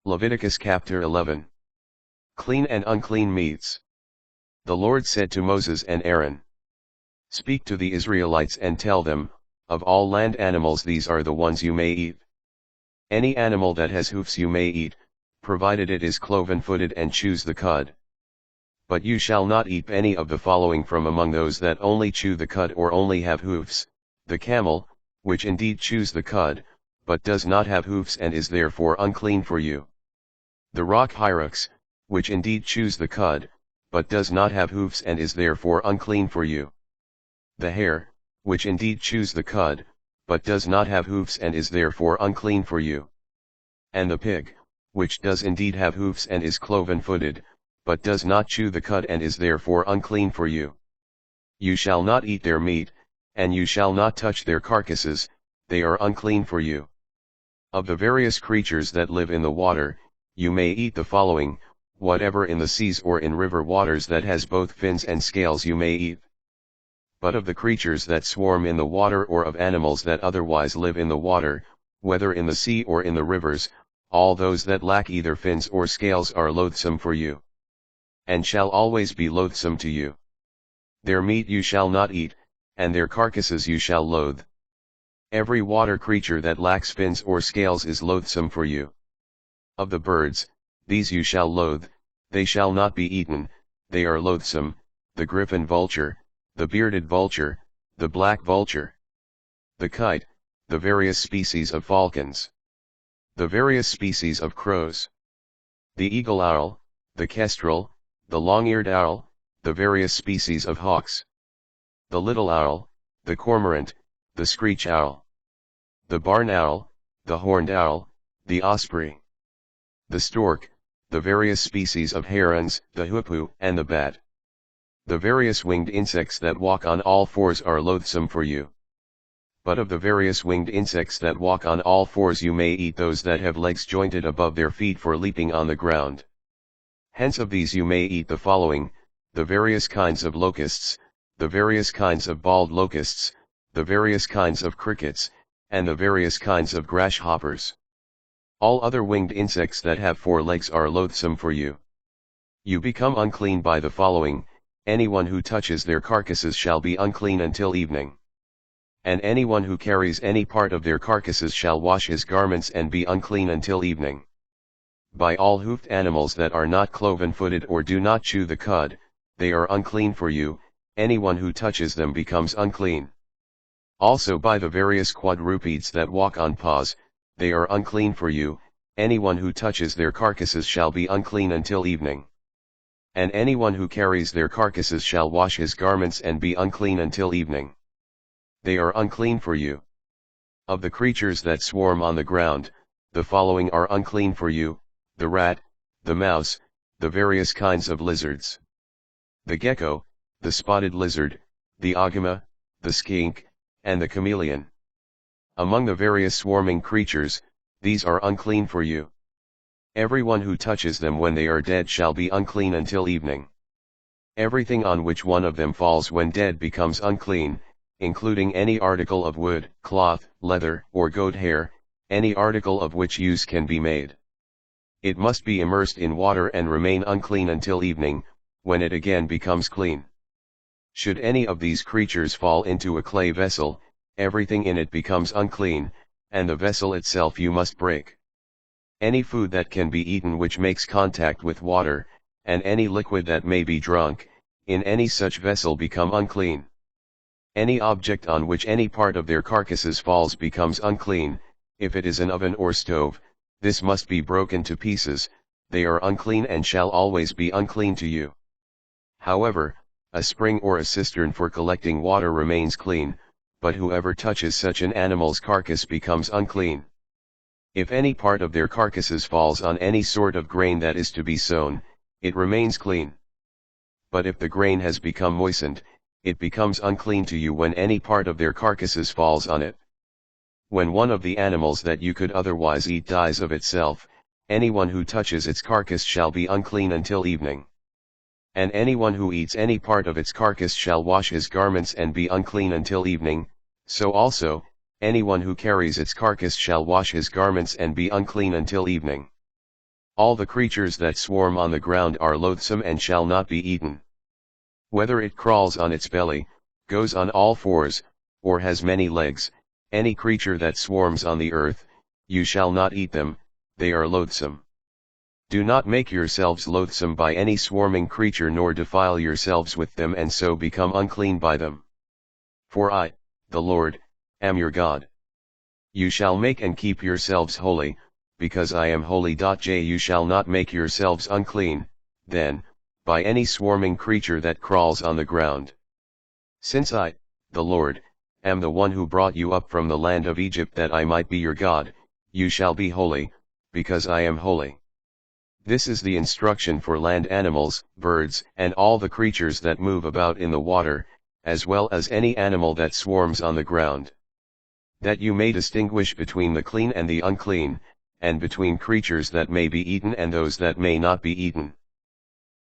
Leviticus chapter 11. Clean and unclean meats. The Lord said to Moses and Aaron, "Speak to the Israelites and tell them, of all land animals these are the ones you may eat. Any animal that has hoofs you may eat, provided it is cloven-footed and chews the cud. But you shall not eat any of the following from among those that only chew the cud or only have hoofs: the camel, which indeed chews the cud, but does not have hoofs and is therefore unclean for you. The rock hyrax, which indeed chews the cud, but does not have hoofs and is therefore unclean for you. The hare, which indeed chews the cud, but does not have hoofs and is therefore unclean for you. And the pig, which does indeed have hoofs and is cloven-footed, but does not chew the cud and is therefore unclean for you. You shall not eat their meat, and you shall not touch their carcasses, they are unclean for you. Of the various creatures that live in the water, you may eat the following: whatever in the seas or in river waters that has both fins and scales you may eat. But of the creatures that swarm in the water or of animals that otherwise live in the water, whether in the sea or in the rivers, all those that lack either fins or scales are loathsome for you, and shall always be loathsome to you. Their meat you shall not eat, and their carcasses you shall loathe. Every water creature that lacks fins or scales is loathsome for you. Of the birds, these you shall loathe, they shall not be eaten, they are loathsome: the griffin vulture, the bearded vulture, the black vulture, the kite, the various species of falcons, the various species of crows, the eagle owl, the kestrel, the long-eared owl, the various species of hawks, the little owl, the cormorant, the screech owl, the barn owl, the horned owl, the osprey, the stork, the various species of herons, the hoopoe and the bat. The various winged insects that walk on all fours are loathsome for you. But of the various winged insects that walk on all fours you may eat those that have legs jointed above their feet for leaping on the ground. Hence of these you may eat the following: the various kinds of locusts, the various kinds of bald locusts, the various kinds of crickets, and the various kinds of grasshoppers. All other winged insects that have 4 legs are loathsome for you. You become unclean by the following: anyone who touches their carcasses shall be unclean until evening. And anyone who carries any part of their carcasses shall wash his garments and be unclean until evening. By all hoofed animals that are not cloven-footed or do not chew the cud, they are unclean for you, anyone who touches them becomes unclean. Also by the various quadrupeds that walk on paws, they are unclean for you, anyone who touches their carcasses shall be unclean until evening. And anyone who carries their carcasses shall wash his garments and be unclean until evening. They are unclean for you. Of the creatures that swarm on the ground, the following are unclean for you: the rat, the mouse, the various kinds of lizards, the gecko, the spotted lizard, the agama, the skink, and the chameleon. Among the various swarming creatures, these are unclean for you. Everyone who touches them when they are dead shall be unclean until evening. Everything on which one of them falls when dead becomes unclean, including any article of wood, cloth, leather, or goat hair, any article of which use can be made. It must be immersed in water and remain unclean until evening, when it again becomes clean. Should any of these creatures fall into a clay vessel, everything in it becomes unclean, and the vessel itself you must break. Any food that can be eaten which makes contact with water, and any liquid that may be drunk, in any such vessel become unclean. Any object on which any part of their carcasses falls becomes unclean. If it is an oven or stove, this must be broken to pieces, they are unclean and shall always be unclean to you. However, a spring or a cistern for collecting water remains clean, but whoever touches such an animal's carcass becomes unclean. If any part of their carcasses falls on any sort of grain that is to be sown, it remains clean. But if the grain has become moistened, it becomes unclean to you when any part of their carcasses falls on it. When one of the animals that you could otherwise eat dies of itself, anyone who touches its carcass shall be unclean until evening. And anyone who eats any part of its carcass shall wash his garments and be unclean until evening. So also, anyone who carries its carcass shall wash his garments and be unclean until evening. All the creatures that swarm on the ground are loathsome and shall not be eaten. Whether it crawls on its belly, goes on all fours, or has many legs, any creature that swarms on the earth, you shall not eat them, they are loathsome. Do not make yourselves loathsome by any swarming creature, nor defile yourselves with them and so become unclean by them. For I, the Lord, am your God. You shall make and keep yourselves holy, because I am holy. You shall not make yourselves unclean, then, by any swarming creature that crawls on the ground. Since I, the Lord, am the one who brought you up from the land of Egypt that I might be your God, you shall be holy, because I am holy. This is the instruction for land animals, birds, and all the creatures that move about in the water, as well as any animal that swarms on the ground. That you may distinguish between the clean and the unclean, and between creatures that may be eaten and those that may not be eaten.